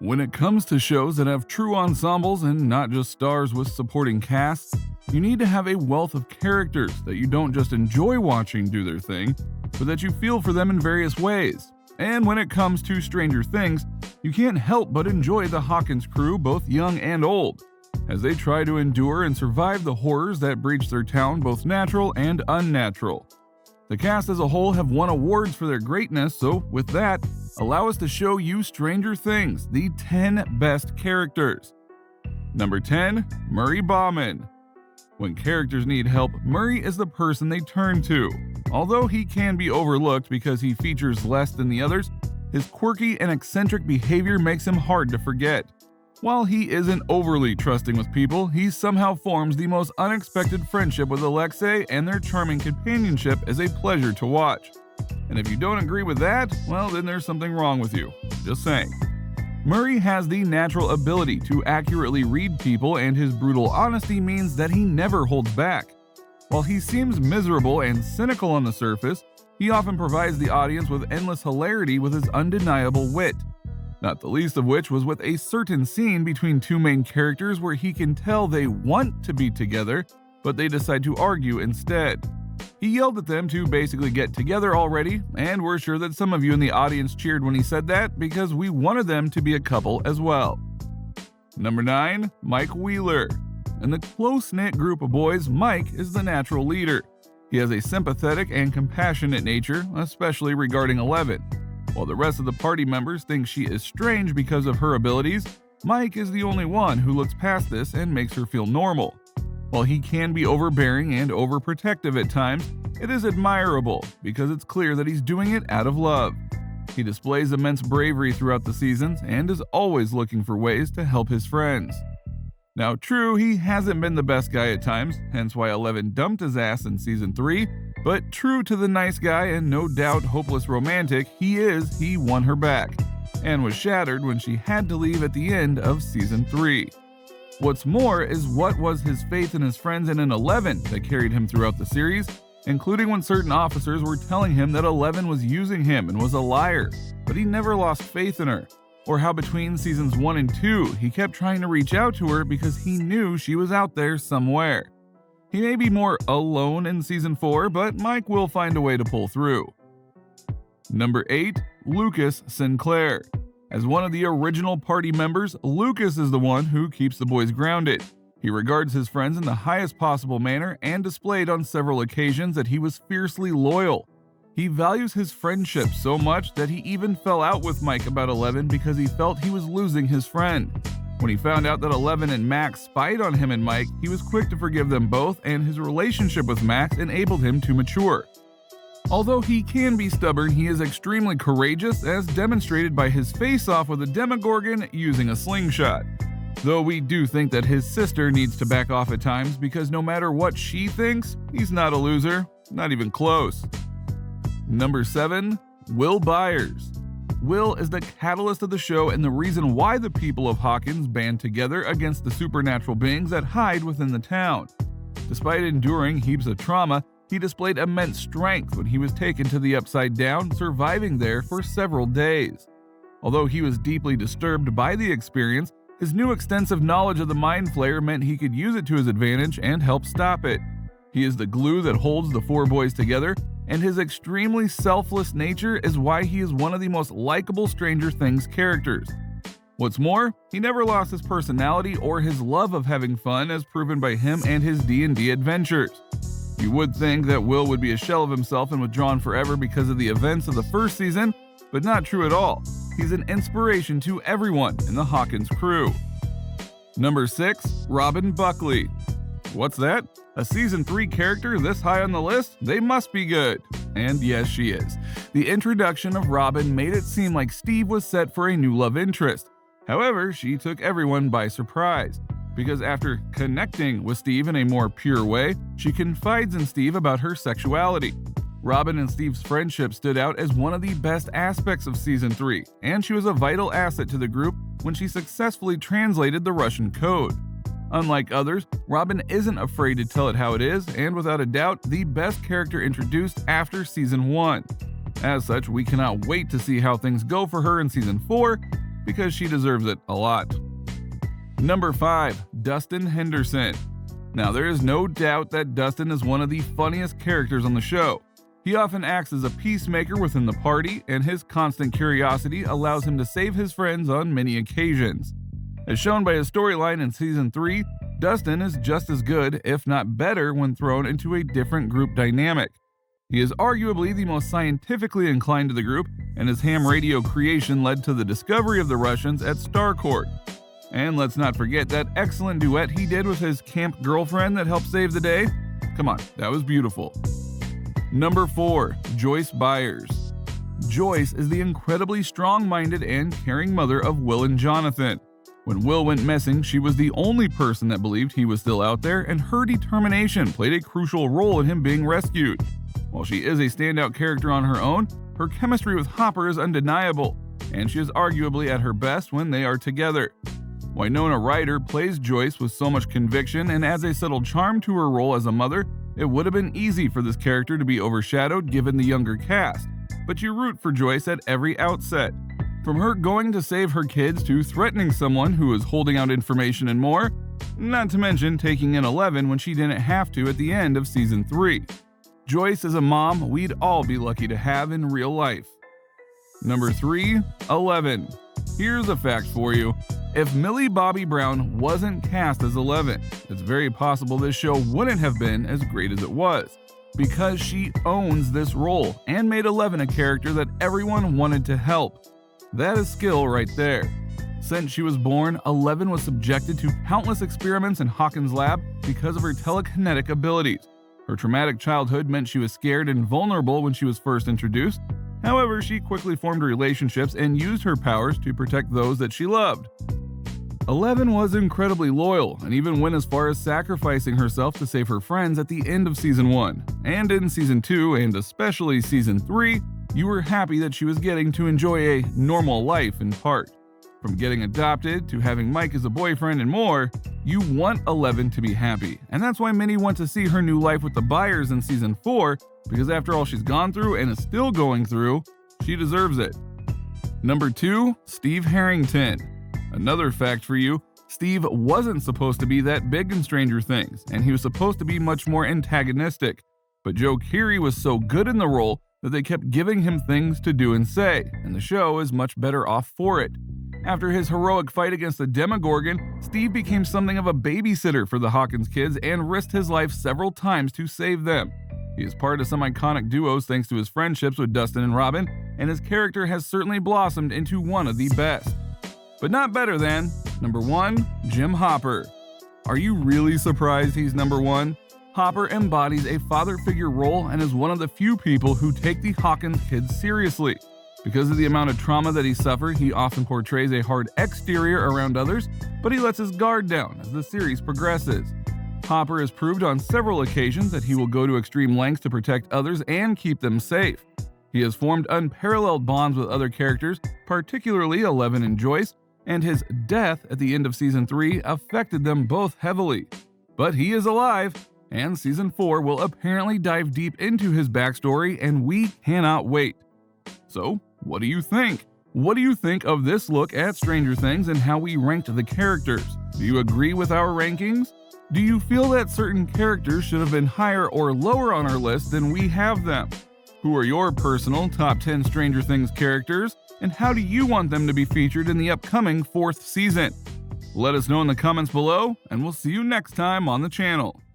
When it comes to shows that have true ensembles and not just stars with supporting casts, you need to have a wealth of characters that you don't just enjoy watching do their thing, but that you feel for them in various ways. And when it comes to Stranger Things, you can't help but enjoy the Hawkins crew, both young and old, as they try to endure and survive the horrors that breach their town, both natural and unnatural. The cast as a whole have won awards for their greatness, so with that, allow us to show you Stranger Things, the 10 best characters. Number 10, Murray Bauman. When characters need help, Murray is the person they turn to. Although he can be overlooked because he features less than the others, his quirky and eccentric behavior makes him hard to forget. While he isn't overly trusting with people, he somehow forms the most unexpected friendship with Alexei, and their charming companionship is a pleasure to watch. And if you don't agree with that, well, then there's something wrong with you. Just saying. Murray has the natural ability to accurately read people, and his brutal honesty means that he never holds back. While he seems miserable and cynical on the surface, he often provides the audience with endless hilarity with his undeniable wit. Not the least of which was with a certain scene between two main characters where he can tell they want to be together, but they decide to argue instead. He yelled at them to basically get together already, and we're sure that some of you in the audience cheered when he said that because we wanted them to be a couple as well. Number 9, Mike Wheeler. In the close-knit group of boys, Mike is the natural leader. He has a sympathetic and compassionate nature, especially regarding Eleven. While the rest of the party members think she is strange because of her abilities, Mike is the only one who looks past this and makes her feel normal. While he can be overbearing and overprotective at times, it is admirable because it's clear that he's doing it out of love. He displays immense bravery throughout the seasons and is always looking for ways to help his friends. Now, true, he hasn't been the best guy at times, hence why Eleven dumped his ass in Season 3, but true to the nice guy and no doubt hopeless romantic he won her back, and was shattered when she had to leave at the end of Season 3. What's more is what was his faith in his friends and in Eleven that carried him throughout the series, including when certain officers were telling him that Eleven was using him and was a liar, but he never lost faith in her. Or how between Seasons 1 and 2, he kept trying to reach out to her because he knew she was out there somewhere. He may be more alone in Season 4, but Mike will find a way to pull through. Number 8, Lucas Sinclair. As one of the original party members, Lucas is the one who keeps the boys grounded. He regards his friends in the highest possible manner and displayed on several occasions that he was fiercely loyal. He values his friendship so much that he even fell out with Mike about Eleven because he felt he was losing his friend. When he found out that Eleven and Max spied on him and Mike, he was quick to forgive them both, and his relationship with Max enabled him to mature. Although he can be stubborn, he is extremely courageous, as demonstrated by his face-off with a Demogorgon using a slingshot. Though we do think that his sister needs to back off at times because no matter what she thinks, he's not a loser, not even close. Number 7, Will Byers. Will is the catalyst of the show and the reason why the people of Hawkins band together against the supernatural beings that hide within the town. Despite enduring heaps of trauma, he displayed immense strength when he was taken to the Upside Down, surviving there for several days. Although he was deeply disturbed by the experience, his new extensive knowledge of the Mind Flayer meant he could use it to his advantage and help stop it. He is the glue that holds the four boys together, and his extremely selfless nature is why he is one of the most likable Stranger Things characters. What's more, he never lost his personality or his love of having fun, as proven by him and his D&D adventures. You would think that Will would be a shell of himself and withdrawn forever because of the events of the first season, but not true at all. He's an inspiration to everyone in the Hawkins crew. Number 6, Robin Buckley. What's that? A Season 3 character this high on the list? They must be good. And yes, she is. The introduction of Robin made it seem like Steve was set for a new love interest. However, she took everyone by surprise, because after connecting with Steve in a more pure way, she confides in Steve about her sexuality. Robin and Steve's friendship stood out as one of the best aspects of Season 3, and she was a vital asset to the group when she successfully translated the Russian code. Unlike others, Robin isn't afraid to tell it how it is, and without a doubt, the best character introduced after Season 1. As such, we cannot wait to see how things go for her in Season 4, because she deserves it a lot. Number 5. Dustin Henderson. Now, there is no doubt that Dustin is one of the funniest characters on the show. He often acts as a peacemaker within the party, and his constant curiosity allows him to save his friends on many occasions. As shown by his storyline in Season 3, Dustin is just as good, if not better, when thrown into a different group dynamic. He is arguably the most scientifically inclined to the group, and his ham radio creation led to the discovery of the Russians at Starcourt. And let's not forget that excellent duet he did with his camp girlfriend that helped save the day. Come on, that was beautiful. Number 4. Joyce Byers. Joyce is the incredibly strong-minded and caring mother of Will and Jonathan. When Will went missing, she was the only person that believed he was still out there, and her determination played a crucial role in him being rescued. While she is a standout character on her own, her chemistry with Hopper is undeniable, and she is arguably at her best when they are together. Winona Ryder plays Joyce with so much conviction and adds a subtle charm to her role as a mother. It would have been easy for this character to be overshadowed given the younger cast, but you root for Joyce at every outset. From her going to save her kids to threatening someone who is holding out information and more, not to mention taking in 11 when she didn't have to at the end of Season 3. Joyce is a mom we'd all be lucky to have in real life. Number 3. 11. Here's a fact for you. If Millie Bobby Brown wasn't cast as 11, it's very possible this show wouldn't have been as great as it was, because she owns this role and made 11 a character that everyone wanted to help. That is skill right there. Since she was born, 11 was subjected to countless experiments in Hawkins' lab because of her telekinetic abilities. Her traumatic childhood meant she was scared and vulnerable when she was first introduced. However, she quickly formed relationships and used her powers to protect those that she loved. 11 was incredibly loyal and even went as far as sacrificing herself to save her friends at the end of Season 1. And in Season 2, and especially Season 3, you were happy that she was getting to enjoy a normal life in part. From getting adopted to having Mike as a boyfriend and more, you want 11 to be happy. And that's why many want to see her new life with the Byers in Season 4, because after all she's gone through and is still going through, she deserves it. Number 2. Steve Harrington. Another fact for you, Steve wasn't supposed to be that big in Stranger Things, and he was supposed to be much more antagonistic. But Joe Keery was so good in the role that they kept giving him things to do and say, and the show is much better off for it. After his heroic fight against the Demogorgon, Steve became something of a babysitter for the Hawkins kids and risked his life several times to save them. He is part of some iconic duos thanks to his friendships with Dustin and Robin, and his character has certainly blossomed into one of the best. But not better than number 1, Jim Hopper. Are you really surprised he's number 1? Hopper embodies a father figure role and is one of the few people who take the Hawkins kids seriously. Because of the amount of trauma that he suffered, he often portrays a hard exterior around others, but he lets his guard down as the series progresses. Hopper has proved on several occasions that he will go to extreme lengths to protect others and keep them safe. He has formed unparalleled bonds with other characters, particularly 11 and Joyce, and his death at the end of Season 3 affected them both heavily. But he is alive, and Season 4 will apparently dive deep into his backstory, and we cannot wait. So, what do you think? What do you think of this look at Stranger Things and how we ranked the characters? Do you agree with our rankings? Do you feel that certain characters should have been higher or lower on our list than we have them? Who are your personal top 10 Stranger Things characters, and how do you want them to be featured in the upcoming 4th season? Let us know in the comments below, and we'll see you next time on the channel.